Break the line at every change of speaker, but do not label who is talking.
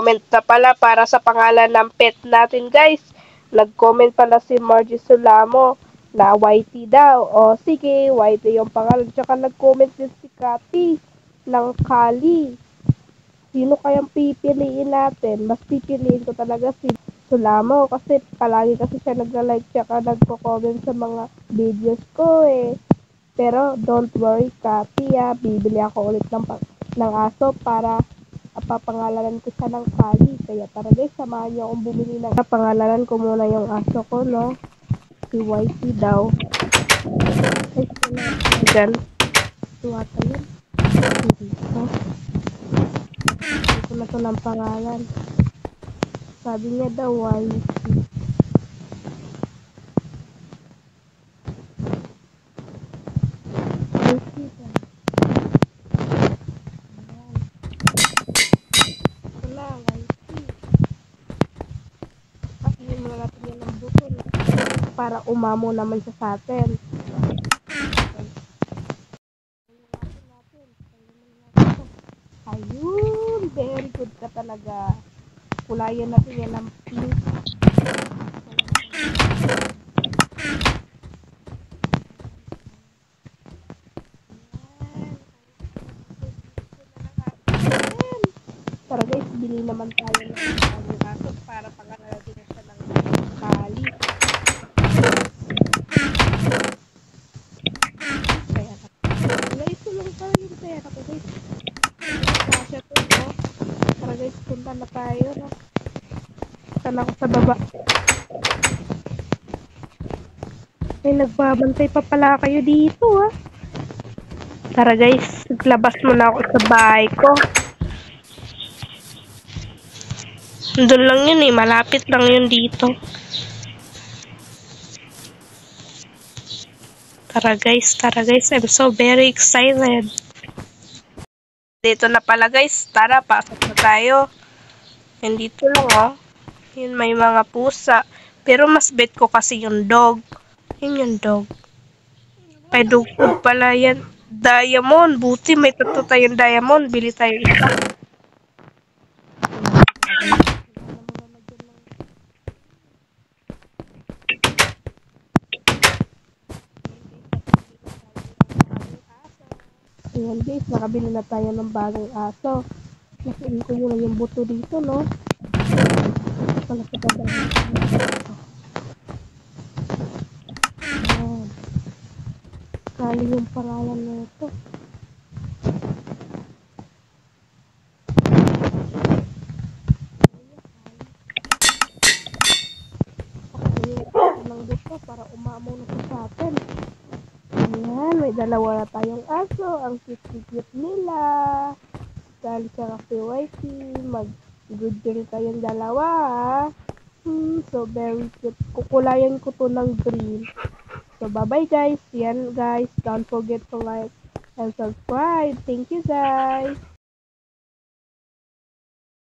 Comment na pala para sa pangalan ng pet natin, guys. Nag-comment pala si Margie Solamo na YT daw. O sige, YT yung pangalan. Tsaka nag-comment din si Cathy ng Kali. Sino kayang pipiliin natin? Mas pipiliin ko talaga si Solamo kasi palagi kasi siya nagla-like tsaka nagko-comment sa mga videos ko eh. Pero don't worry, Cathy, bibili ako ulit ng aso para papangalanan ko siya ng Kali. Kaya tara guys, samahan niyo akong bumili ng pangalanan ko muna yung aso ko, no? Si YT daw. Ay, wala. Dyan. Tuwata yun. Hindi ko. Hindi ko na to ng pangalan. Sabi niya daw, YT. Para umamo naman siya sa atin. Ayun, very good ka talaga. Kulayan natin yan ng pink. Tara guys, bili naman tayo ng aso para pangalatin siya ng Kali. Guys, tulong pa yung pera ko guys. Kasya to, no? Tara guys, punta na tayo, no? Punta ako sa baba. Ay, nagbabantay pa pala kayo dito, ha? Tara guys, naglabas muna ako sa bahay ko. Doon lang yun eh, malapit lang yun dito. Tara guys, I'm so very excited. Dito na pala guys, tara, pasok na tayo. And dito lang oh, yun may mga pusa. Pero mas bet ko kasi yung dog. Yun yung dog. May dog food pala yan. Diamond, buti may tatlo tayong diamond. Bili tayo isa. Ayan guys, nakabili na tayo ng bagong aso. Nasiin ko muna yung buto dito, no? Pala sa baba. Ayan. Kali yung pangalan na ito. Ng gusto para umamo na sa atin. Ayan, may dalawa na tayong aso. Ang cute-cute nila. Dahil siya kasi YT. Mag-good girl kayong dalawa. So very cute. Kukulayan ko to ng green. So bye-bye guys. Yan guys. Don't forget to like and subscribe. Thank you guys.